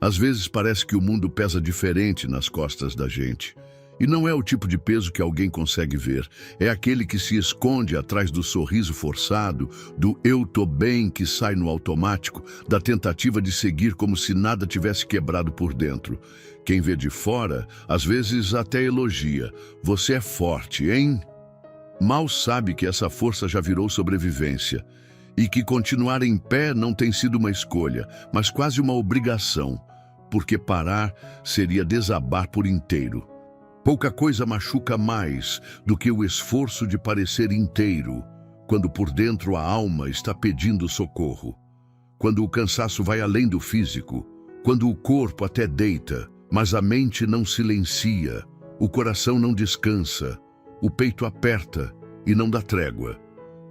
Às vezes parece que o mundo pesa diferente nas costas da gente. E não é o tipo de peso que alguém consegue ver. É aquele que se esconde atrás do sorriso forçado, do "eu tô bem" que sai no automático, da tentativa de seguir como se nada tivesse quebrado por dentro. Quem vê de fora, às vezes até elogia. "Você é forte, hein?" Mal sabe que essa força já virou sobrevivência. E que continuar em pé não tem sido uma escolha, mas quase uma obrigação. Porque parar seria desabar por inteiro. Pouca coisa machuca mais do que o esforço de parecer inteiro, quando por dentro a alma está pedindo socorro. Quando o cansaço vai além do físico, quando o corpo até deita, mas a mente não silencia, o coração não descansa, o peito aperta e não dá trégua.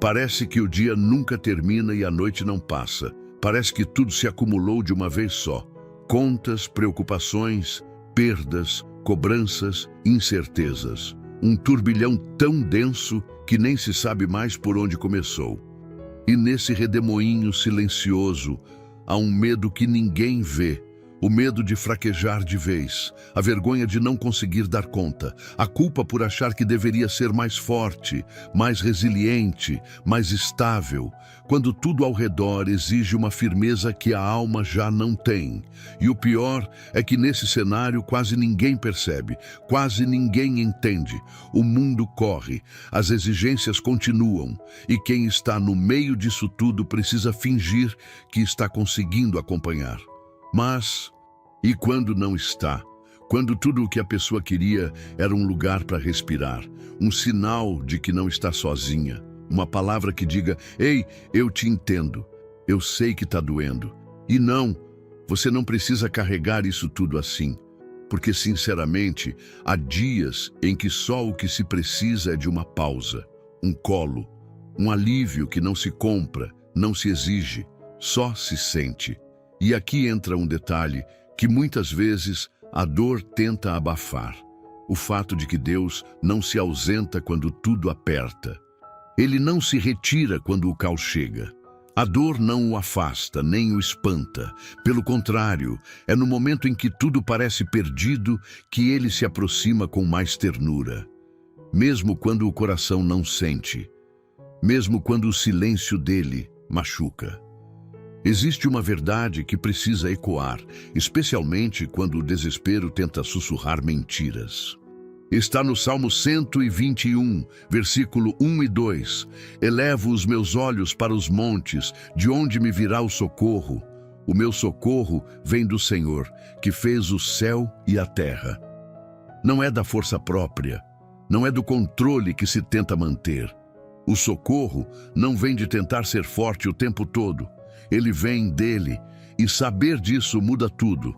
Parece que o dia nunca termina e a noite não passa. Parece que tudo se acumulou de uma vez só. Contas, preocupações, perdas, cobranças, incertezas. Um turbilhão tão denso que nem se sabe mais por onde começou. E nesse redemoinho silencioso, há um medo que ninguém vê. O medo de fraquejar de vez, a vergonha de não conseguir dar conta, a culpa por achar que deveria ser mais forte, mais resiliente, mais estável, quando tudo ao redor exige uma firmeza que a alma já não tem. E o pior é que nesse cenário quase ninguém percebe, quase ninguém entende. O mundo corre, as exigências continuam, e quem está no meio disso tudo precisa fingir que está conseguindo acompanhar. Mas, e quando não está? Quando tudo o que a pessoa queria era um lugar para respirar, um sinal de que não está sozinha, uma palavra que diga: "Ei, eu te entendo, eu sei que está doendo." E não, você não precisa carregar isso tudo assim, porque sinceramente, há dias em que só o que se precisa é de uma pausa, um colo, um alívio que não se compra, não se exige, só se sente. E aqui entra um detalhe que muitas vezes a dor tenta abafar. O fato de que Deus não se ausenta quando tudo aperta. Ele não se retira quando o caos chega. A dor não o afasta, nem o espanta. Pelo contrário, é no momento em que tudo parece perdido que ele se aproxima com mais ternura. Mesmo quando o coração não sente. Mesmo quando o silêncio dele machuca. Existe uma verdade que precisa ecoar, especialmente quando o desespero tenta sussurrar mentiras. Está no Salmo 121, versículo 1 e 2. "Elevo os meus olhos para os montes, de onde me virá o socorro? O meu socorro vem do Senhor, que fez o céu e a terra." Não é da força própria, não é do controle que se tenta manter. O socorro não vem de tentar ser forte o tempo todo. Ele vem dele, e saber disso muda tudo.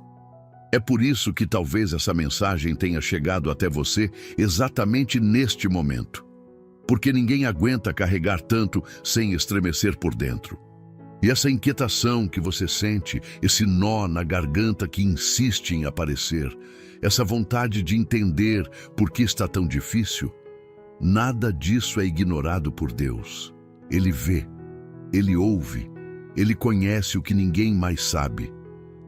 É por isso que talvez essa mensagem tenha chegado até você exatamente neste momento. Porque ninguém aguenta carregar tanto sem estremecer por dentro. E essa inquietação que você sente, esse nó na garganta que insiste em aparecer, essa vontade de entender por que está tão difícil, nada disso é ignorado por Deus. Ele vê, ele ouve, ele conhece o que ninguém mais sabe.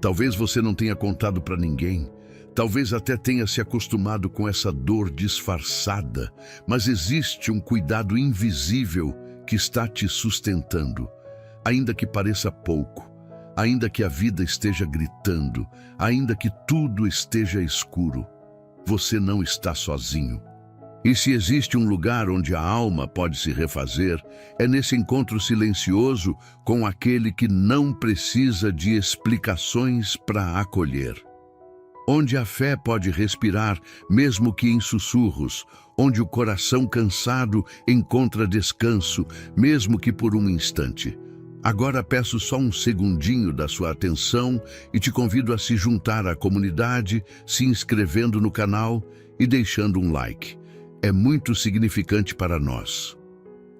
Talvez você não tenha contado para ninguém, talvez até tenha se acostumado com essa dor disfarçada, mas existe um cuidado invisível que está te sustentando. Ainda que pareça pouco, ainda que a vida esteja gritando, ainda que tudo esteja escuro, você não está sozinho. E se existe um lugar onde a alma pode se refazer, é nesse encontro silencioso com aquele que não precisa de explicações para acolher. Onde a fé pode respirar, mesmo que em sussurros, onde o coração cansado encontra descanso, mesmo que por um instante. Agora peço só um segundinho da sua atenção e te convido a se juntar à comunidade, se inscrevendo no canal e deixando um like. É muito significante para nós.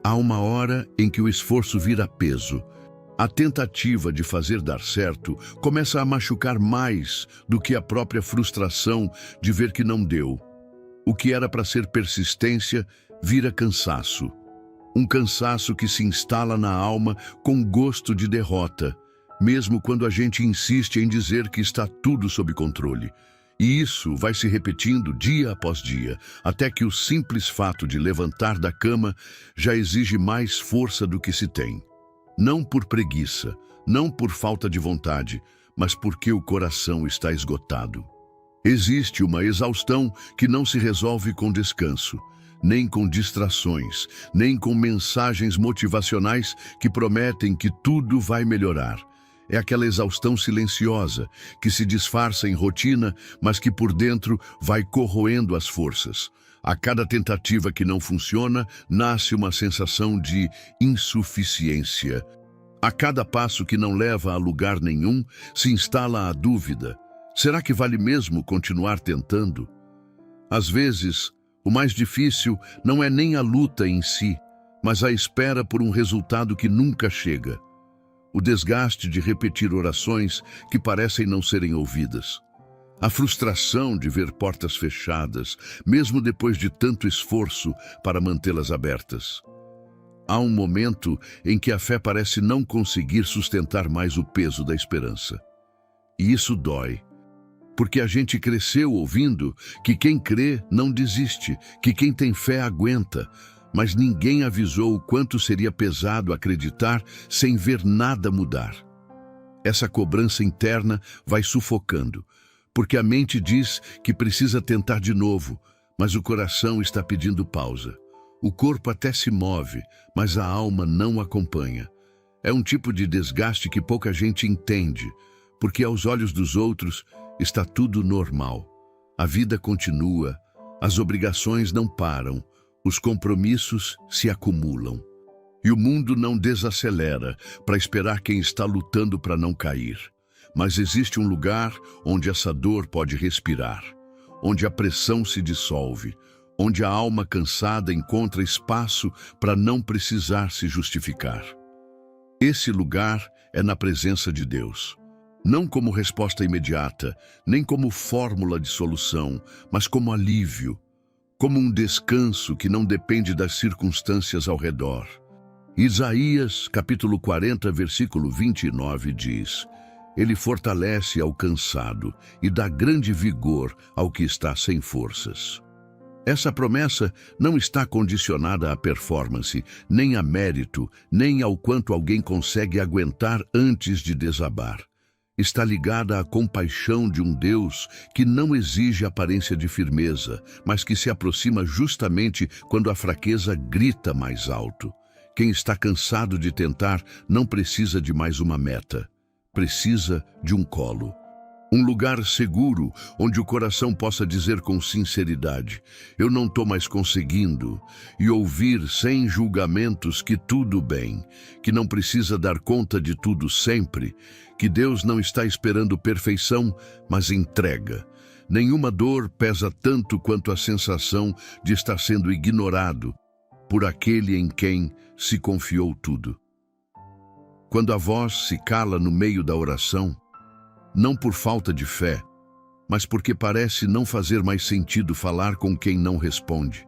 Há uma hora em que o esforço vira peso. A tentativa de fazer dar certo começa a machucar mais do que a própria frustração de ver que não deu. O que era para ser persistência vira cansaço. Um cansaço que se instala na alma com gosto de derrota, mesmo quando a gente insiste em dizer que está tudo sob controle. E isso vai se repetindo dia após dia, até que o simples fato de levantar da cama já exige mais força do que se tem. Não por preguiça, não por falta de vontade, mas porque o coração está esgotado. Existe uma exaustão que não se resolve com descanso, nem com distrações, nem com mensagens motivacionais que prometem que tudo vai melhorar. É aquela exaustão silenciosa, que se disfarça em rotina, mas que por dentro vai corroendo as forças. A cada tentativa que não funciona, nasce uma sensação de insuficiência. A cada passo que não leva a lugar nenhum, se instala a dúvida: será que vale mesmo continuar tentando? Às vezes, o mais difícil não é nem a luta em si, mas a espera por um resultado que nunca chega. O desgaste de repetir orações que parecem não serem ouvidas. A frustração de ver portas fechadas, mesmo depois de tanto esforço para mantê-las abertas. Há um momento em que a fé parece não conseguir sustentar mais o peso da esperança. E isso dói, porque a gente cresceu ouvindo que quem crê não desiste, que quem tem fé aguenta, mas ninguém avisou o quanto seria pesado acreditar sem ver nada mudar. Essa cobrança interna vai sufocando, porque a mente diz que precisa tentar de novo, mas o coração está pedindo pausa. O corpo até se move, mas a alma não acompanha. É um tipo de desgaste que pouca gente entende, porque aos olhos dos outros está tudo normal. A vida continua, as obrigações não param, os compromissos se acumulam. E o mundo não desacelera para esperar quem está lutando para não cair. Mas existe um lugar onde essa dor pode respirar, onde a pressão se dissolve, onde a alma cansada encontra espaço para não precisar se justificar. Esse lugar é na presença de Deus. Não como resposta imediata, nem como fórmula de solução, mas como alívio, como um descanso que não depende das circunstâncias ao redor. Isaías, capítulo 40, versículo 29 diz: Ele fortalece ao cansado e dá grande vigor ao que está sem forças. Essa promessa não está condicionada à performance, nem a mérito, nem ao quanto alguém consegue aguentar antes de desabar. Está ligada à compaixão de um Deus que não exige aparência de firmeza, mas que se aproxima justamente quando a fraqueza grita mais alto. Quem está cansado de tentar não precisa de mais uma meta, precisa de um colo. Um lugar seguro, onde o coração possa dizer com sinceridade: eu não estou mais conseguindo, e ouvir sem julgamentos que tudo bem, que não precisa dar conta de tudo sempre, que Deus não está esperando perfeição, mas entrega. Nenhuma dor pesa tanto quanto a sensação de estar sendo ignorado por aquele em quem se confiou tudo. Quando a voz se cala no meio da oração, não por falta de fé, mas porque parece não fazer mais sentido falar com quem não responde.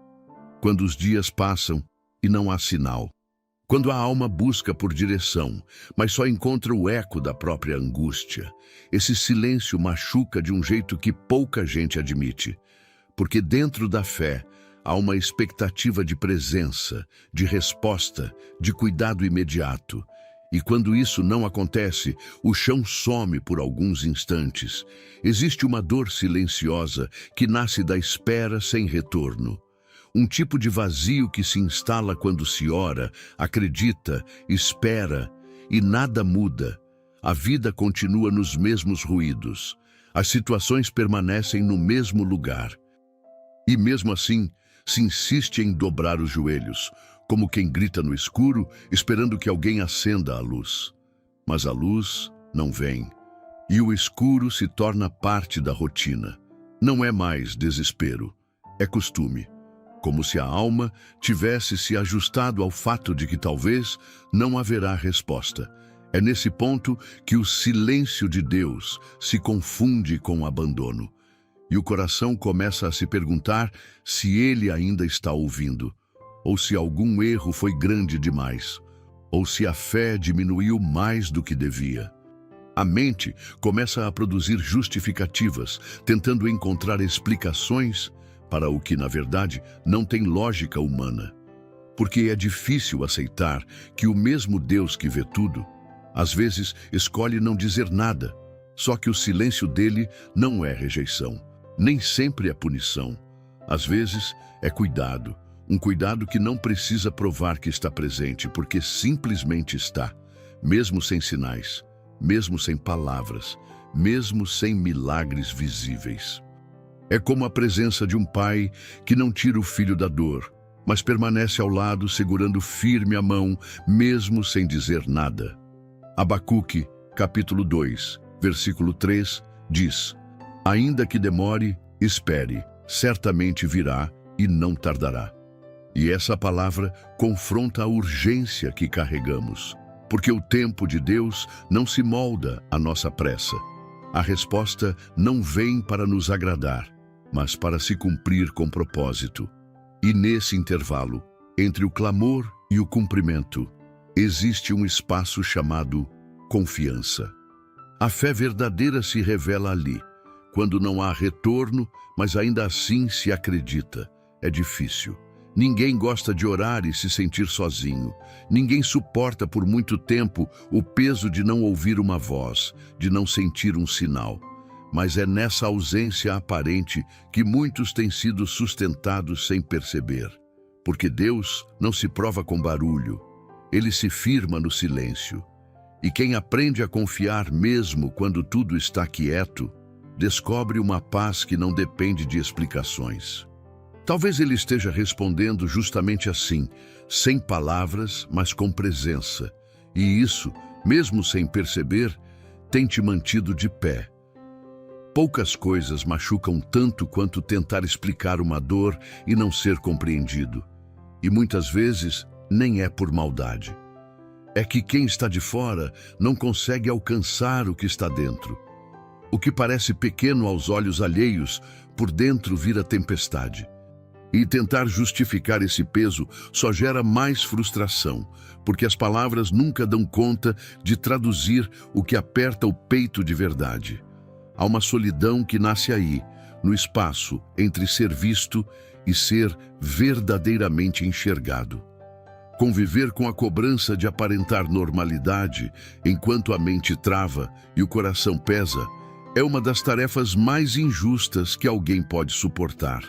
Quando os dias passam e não há sinal. Quando a alma busca por direção, mas só encontra o eco da própria angústia. Esse silêncio machuca de um jeito que pouca gente admite. Porque dentro da fé há uma expectativa de presença, de resposta, de cuidado imediato. E quando isso não acontece, o chão some por alguns instantes. Existe uma dor silenciosa que nasce da espera sem retorno. Um tipo de vazio que se instala quando se ora, acredita, espera e nada muda. A vida continua nos mesmos ruídos. As situações permanecem no mesmo lugar. E mesmo assim, se insiste em dobrar os joelhos, como quem grita no escuro, esperando que alguém acenda a luz. Mas a luz não vem, e o escuro se torna parte da rotina. Não é mais desespero, é costume, como se a alma tivesse se ajustado ao fato de que talvez não haverá resposta. É nesse ponto que o silêncio de Deus se confunde com o abandono, e o coração começa a se perguntar se ele ainda está ouvindo, ou se algum erro foi grande demais, ou se a fé diminuiu mais do que devia. A mente começa a produzir justificativas, tentando encontrar explicações para o que, na verdade, não tem lógica humana. Porque é difícil aceitar que o mesmo Deus que vê tudo, às vezes escolhe não dizer nada. Só que o silêncio dele não é rejeição, nem sempre é punição. Às vezes é cuidado, um cuidado que não precisa provar que está presente, porque simplesmente está, mesmo sem sinais, mesmo sem palavras, mesmo sem milagres visíveis. É como a presença de um pai que não tira o filho da dor, mas permanece ao lado segurando firme a mão, mesmo sem dizer nada. Abacuque, capítulo 2, versículo 3, diz: ainda que demore, espere, certamente virá e não tardará. E essa palavra confronta a urgência que carregamos, porque o tempo de Deus não se molda à nossa pressa. A resposta não vem para nos agradar, mas para se cumprir com propósito. E nesse intervalo, entre o clamor e o cumprimento, existe um espaço chamado confiança. A fé verdadeira se revela ali, quando não há retorno, mas ainda assim se acredita. É difícil. Ninguém gosta de orar e se sentir sozinho. Ninguém suporta por muito tempo o peso de não ouvir uma voz, de não sentir um sinal. Mas é nessa ausência aparente que muitos têm sido sustentados sem perceber. Porque Deus não se prova com barulho, Ele se firma no silêncio. E quem aprende a confiar mesmo quando tudo está quieto, descobre uma paz que não depende de explicações. Talvez Ele esteja respondendo justamente assim, sem palavras, mas com presença. E isso, mesmo sem perceber, tem te mantido de pé. Poucas coisas machucam tanto quanto tentar explicar uma dor e não ser compreendido. E muitas vezes nem é por maldade. É que quem está de fora não consegue alcançar o que está dentro. O que parece pequeno aos olhos alheios, por dentro vira tempestade. E tentar justificar esse peso só gera mais frustração, porque as palavras nunca dão conta de traduzir o que aperta o peito de verdade. Há uma solidão que nasce aí, no espaço entre ser visto e ser verdadeiramente enxergado. Conviver com a cobrança de aparentar normalidade enquanto a mente trava e o coração pesa é uma das tarefas mais injustas que alguém pode suportar.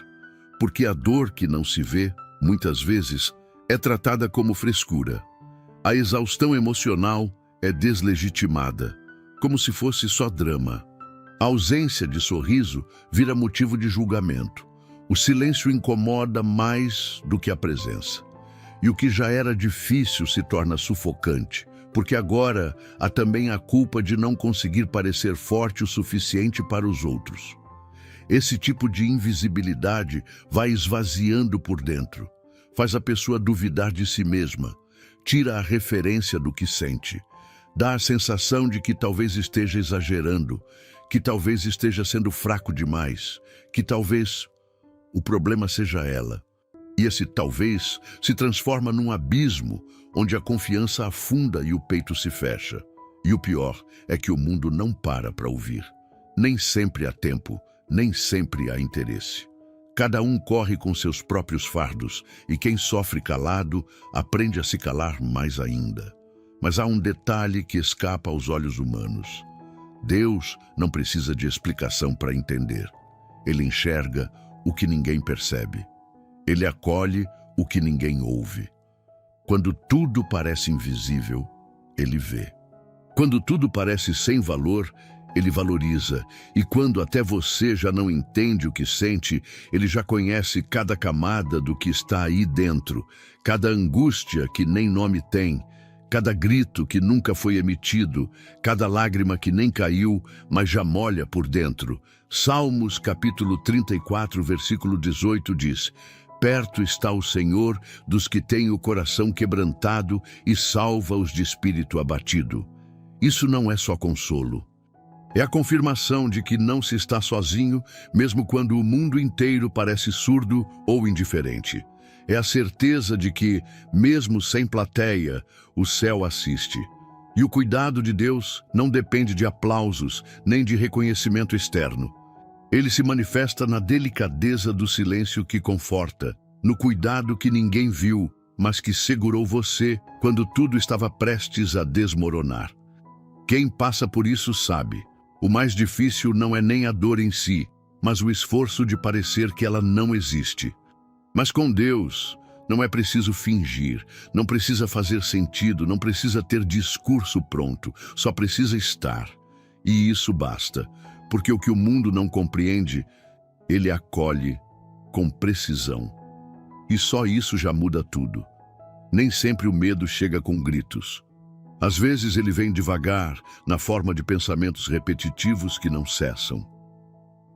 Porque a dor que não se vê, muitas vezes, é tratada como frescura. A exaustão emocional é deslegitimada, como se fosse só drama. A ausência de sorriso vira motivo de julgamento. O silêncio incomoda mais do que a presença. E o que já era difícil se torna sufocante, porque agora há também a culpa de não conseguir parecer forte o suficiente para os outros. Esse tipo de invisibilidade vai esvaziando por dentro, faz a pessoa duvidar de si mesma, tira a referência do que sente, dá a sensação de que talvez esteja exagerando, que talvez esteja sendo fraco demais, que talvez o problema seja ela. E esse talvez se transforma num abismo onde a confiança afunda e o peito se fecha. E o pior é que o mundo não para ouvir. Nem sempre há tempo, nem sempre há interesse. Cada um corre com seus próprios fardos e quem sofre calado aprende a se calar mais ainda. Mas há um detalhe que escapa aos olhos humanos. Deus não precisa de explicação para entender. Ele enxerga o que ninguém percebe. Ele acolhe o que ninguém ouve. Quando tudo parece invisível, Ele vê. Quando tudo parece sem valor, Ele valoriza. E quando até você já não entende o que sente, Ele já conhece cada camada do que está aí dentro, cada angústia que nem nome tem, cada grito que nunca foi emitido, cada lágrima que nem caiu, mas já molha por dentro. Salmos capítulo 34, versículo 18 diz: perto está o Senhor dos que têm o coração quebrantado e salva os de espírito abatido. Isso não é só consolo. É a confirmação de que não se está sozinho, mesmo quando o mundo inteiro parece surdo ou indiferente. É a certeza de que, mesmo sem plateia, o céu assiste. E o cuidado de Deus não depende de aplausos nem de reconhecimento externo. Ele se manifesta na delicadeza do silêncio que conforta, no cuidado que ninguém viu, mas que segurou você quando tudo estava prestes a desmoronar. Quem passa por isso sabe. O mais difícil não é nem a dor em si, mas o esforço de parecer que ela não existe. Mas com Deus, não é preciso fingir, não precisa fazer sentido, não precisa ter discurso pronto, só precisa estar. E isso basta, porque o que o mundo não compreende, ele acolhe com precisão. E só isso já muda tudo. Nem sempre o medo chega com gritos. Às vezes ele vem devagar, na forma de pensamentos repetitivos que não cessam.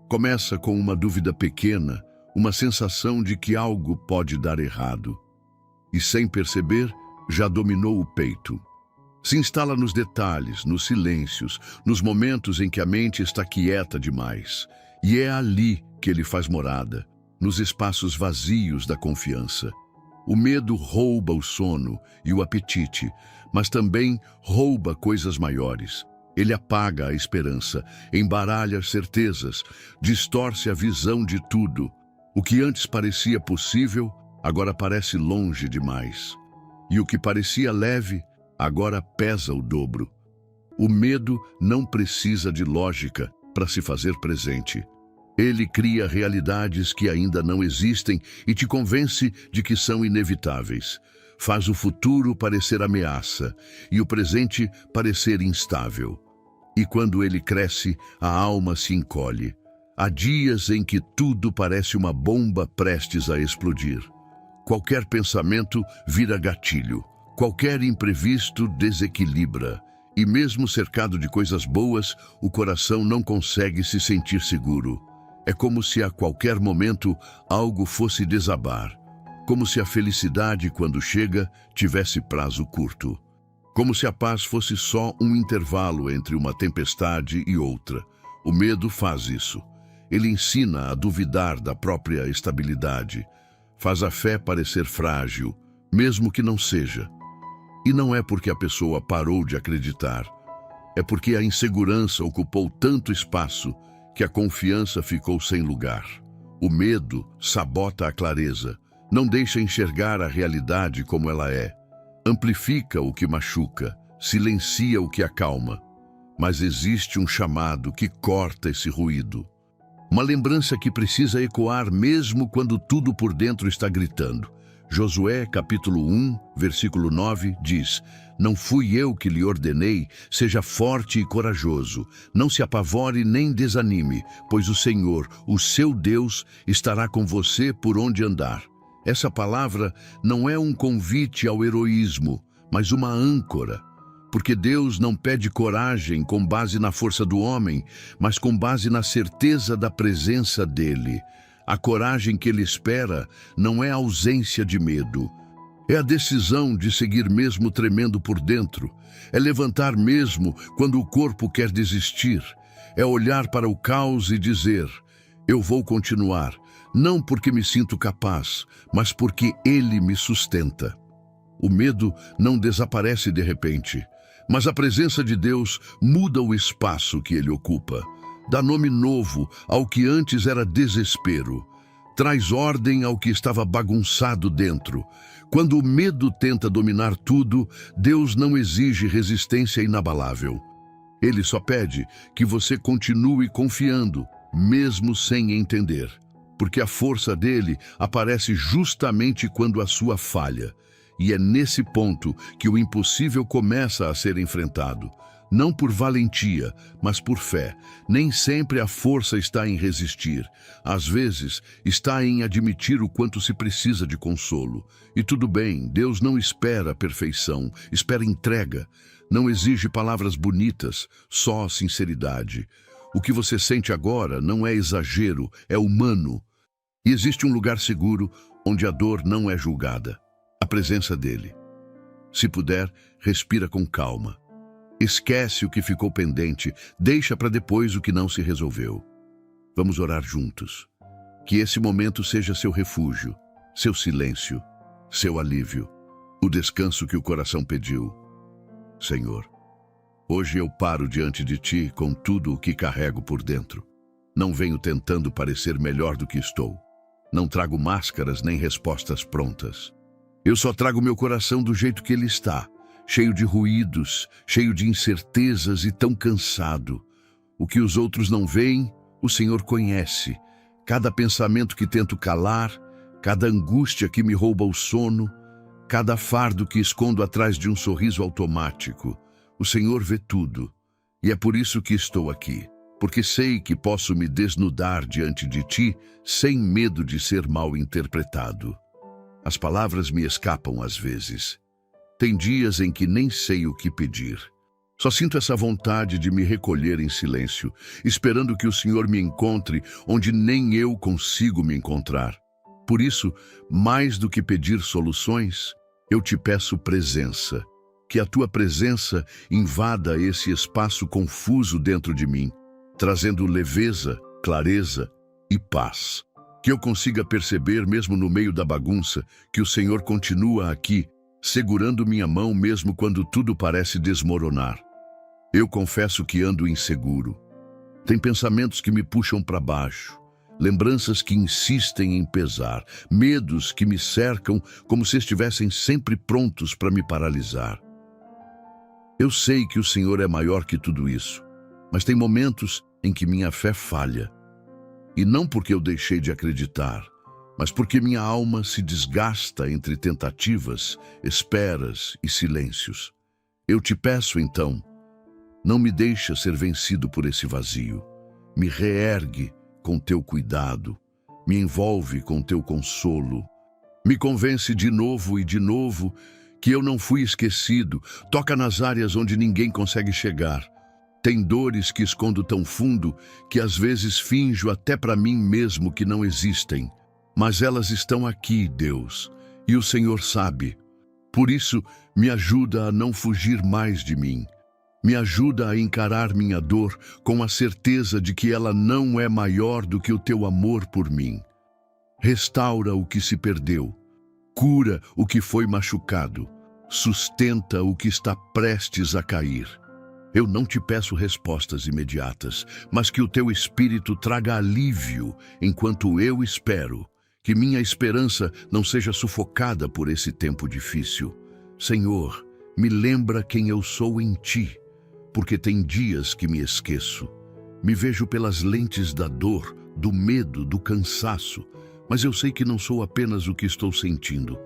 Começa com uma dúvida pequena, uma sensação de que algo pode dar errado. E sem perceber, já dominou o peito. Se instala nos detalhes, nos silêncios, nos momentos em que a mente está quieta demais. E é ali que ele faz morada, nos espaços vazios da confiança. O medo rouba o sono e o apetite, mas também rouba coisas maiores. Ele apaga a esperança, embaralha as certezas, distorce a visão de tudo. O que antes parecia possível, agora parece longe demais. E o que parecia leve, agora pesa o dobro. O medo não precisa de lógica para se fazer presente. Ele cria realidades que ainda não existem e te convence de que são inevitáveis. Faz o futuro parecer ameaça e o presente parecer instável. E quando ele cresce, a alma se encolhe. Há dias em que tudo parece uma bomba prestes a explodir. Qualquer pensamento vira gatilho. Qualquer imprevisto desequilibra. E mesmo cercado de coisas boas, o coração não consegue se sentir seguro. É como se a qualquer momento algo fosse desabar. Como se a felicidade, quando chega, tivesse prazo curto. Como se a paz fosse só um intervalo entre uma tempestade e outra. O medo faz isso. Ele ensina a duvidar da própria estabilidade. Faz a fé parecer frágil, mesmo que não seja. E não é porque a pessoa parou de acreditar. É porque a insegurança ocupou tanto espaço que a confiança ficou sem lugar. O medo sabota a clareza, não deixa enxergar a realidade como ela é. Amplifica o que machuca, silencia o que acalma. Mas existe um chamado que corta esse ruído. Uma lembrança que precisa ecoar mesmo quando tudo por dentro está gritando. Josué, capítulo 1, versículo 9, diz: Não fui eu que lhe ordenei, seja forte e corajoso. Não se apavore nem desanime, pois o Senhor, o seu Deus, estará com você por onde andar. Essa palavra não é um convite ao heroísmo, mas uma âncora. Porque Deus não pede coragem com base na força do homem, mas com base na certeza da presença dele. A coragem que ele espera não é a ausência de medo. É a decisão de seguir mesmo tremendo por dentro. É levantar mesmo quando o corpo quer desistir. É olhar para o caos e dizer: eu vou continuar, não porque me sinto capaz, mas porque ele me sustenta. O medo não desaparece de repente, mas a presença de Deus muda o espaço que ele ocupa. Dá nome novo ao que antes era desespero. Traz ordem ao que estava bagunçado dentro. Quando o medo tenta dominar tudo, Deus não exige resistência inabalável. Ele só pede que você continue confiando, mesmo sem entender. Porque a força dele aparece justamente quando a sua falha. E é nesse ponto que o impossível começa a ser enfrentado. Não por valentia, mas por fé. Nem sempre a força está em resistir. Às vezes, está em admitir o quanto se precisa de consolo. E tudo bem, Deus não espera perfeição, espera entrega. Não exige palavras bonitas, só sinceridade. O que você sente agora não é exagero, é humano. E existe um lugar seguro onde a dor não é julgada. A presença dele. Se puder, respira com calma. Esquece o que ficou pendente, deixa para depois o que não se resolveu. Vamos orar juntos. Que esse momento seja seu refúgio, seu silêncio, seu alívio, o descanso que o coração pediu. Senhor, Hoje eu paro diante de ti com tudo o que carrego por dentro. Não venho tentando parecer melhor do que estou. Não trago máscaras nem respostas prontas. Eu só trago meu coração do jeito que ele está, cheio de ruídos, cheio de incertezas e tão cansado. O que os outros não veem, o Senhor conhece. Cada pensamento que tento calar, cada angústia que me rouba o sono, cada fardo que escondo atrás de um sorriso automático. O Senhor vê tudo. E é por isso que estou aqui. Porque sei que posso me desnudar diante de ti sem medo de ser mal interpretado. As palavras me escapam às vezes. Tem dias em que nem sei o que pedir. Só sinto essa vontade de me recolher em silêncio, esperando que o Senhor me encontre onde nem eu consigo me encontrar. Por isso, mais do que pedir soluções, eu te peço presença. Que a tua presença invada esse espaço confuso dentro de mim, trazendo leveza, clareza e paz. Que eu consiga perceber, mesmo no meio da bagunça, que o Senhor continua aqui, segurando minha mão mesmo quando tudo parece desmoronar. Eu confesso que ando inseguro. Tem pensamentos que me puxam para baixo, lembranças que insistem em pesar, medos que me cercam como se estivessem sempre prontos para me paralisar. Eu sei que o Senhor é maior que tudo isso, mas tem momentos em que minha fé falha. E não porque eu deixei de acreditar, mas porque minha alma se desgasta entre tentativas, esperas e silêncios. Eu te peço então, não me deixa ser vencido por esse vazio. Me reergue com teu cuidado, me envolve com teu consolo. Me convence de novo e de novo que eu não fui esquecido. Toca nas áreas onde ninguém consegue chegar. Tem dores que escondo tão fundo que às vezes finjo até para mim mesmo que não existem. Mas elas estão aqui, Deus, e o Senhor sabe. Por isso, me ajuda a não fugir mais de mim. Me ajuda a encarar minha dor com a certeza de que ela não é maior do que o teu amor por mim. Restaura o que se perdeu. Cura o que foi machucado. Sustenta o que está prestes a cair. Eu não te peço respostas imediatas, mas que o teu espírito traga alívio enquanto eu espero, que minha esperança não seja sufocada por esse tempo difícil. Senhor, me lembra quem eu sou em ti, porque tem dias que me esqueço. Me vejo pelas lentes da dor, do medo, do cansaço, mas eu sei que não sou apenas o que estou sentindo.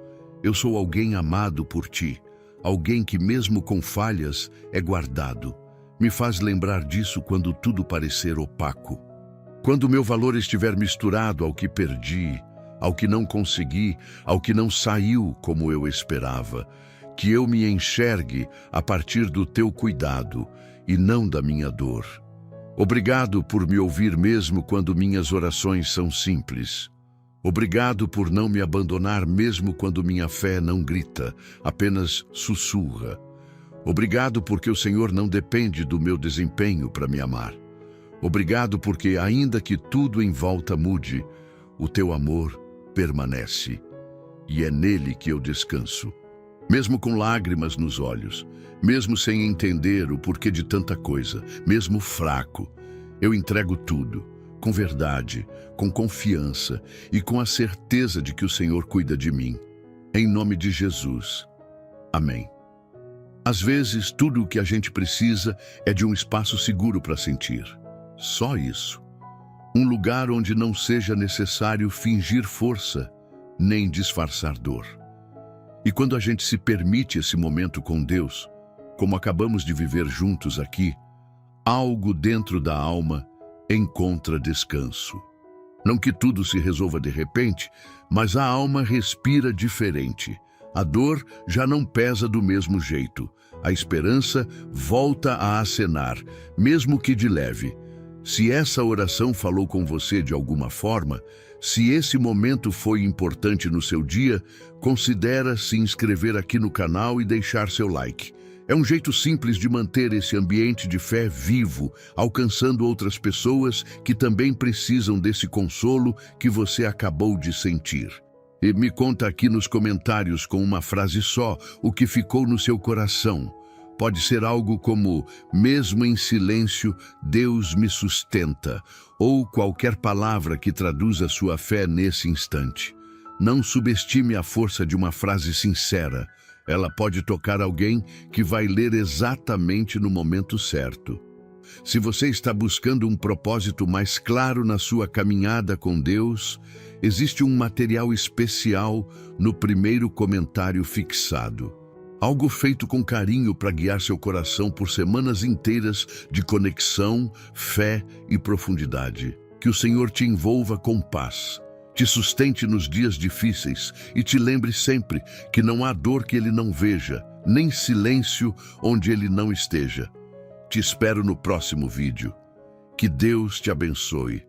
Eu sou alguém amado por ti, alguém que mesmo com falhas é guardado. Me faz lembrar disso quando tudo parecer opaco. Quando o meu valor estiver misturado ao que perdi, ao que não consegui, ao que não saiu como eu esperava, que eu me enxergue a partir do teu cuidado e não da minha dor. Obrigado por me ouvir mesmo quando minhas orações são simples. Obrigado por não me abandonar mesmo quando minha fé não grita, apenas sussurra. Obrigado porque o Senhor não depende do meu desempenho para me amar. Obrigado porque, ainda que tudo em volta mude, o teu amor permanece. E é nele que eu descanso. Mesmo com lágrimas nos olhos, mesmo sem entender o porquê de tanta coisa, mesmo fraco, eu entrego tudo, com verdade, com confiança e com a certeza de que o Senhor cuida de mim. Em nome de Jesus. Amém. Às vezes, tudo o que a gente precisa é de um espaço seguro para sentir. Só isso. Um lugar onde não seja necessário fingir força, nem disfarçar dor. E quando a gente se permite esse momento com Deus, como acabamos de viver juntos aqui, algo dentro da alma encontra descanso. Não que tudo se resolva de repente, mas a alma respira diferente. A dor já não pesa do mesmo jeito. A esperança volta a acenar, mesmo que de leve. Se essa oração falou com você de alguma forma, se esse momento foi importante no seu dia, considera se inscrever aqui no canal e deixar seu like. É um jeito simples de manter esse ambiente de fé vivo, alcançando outras pessoas que também precisam desse consolo que você acabou de sentir. E me conta aqui nos comentários com uma frase só o que ficou no seu coração. Pode ser algo como: mesmo em silêncio, Deus me sustenta, ou qualquer palavra que traduza sua fé nesse instante. Não subestime a força de uma frase sincera. Ela pode tocar alguém que vai ler exatamente no momento certo. Se você está buscando um propósito mais claro na sua caminhada com Deus, existe um material especial no primeiro comentário fixado. Algo feito com carinho para guiar seu coração por semanas inteiras de conexão, fé e profundidade. Que o Senhor te envolva com paz, te sustente nos dias difíceis e te lembre sempre que não há dor que Ele não veja, nem silêncio onde Ele não esteja. Te espero no próximo vídeo. Que Deus te abençoe.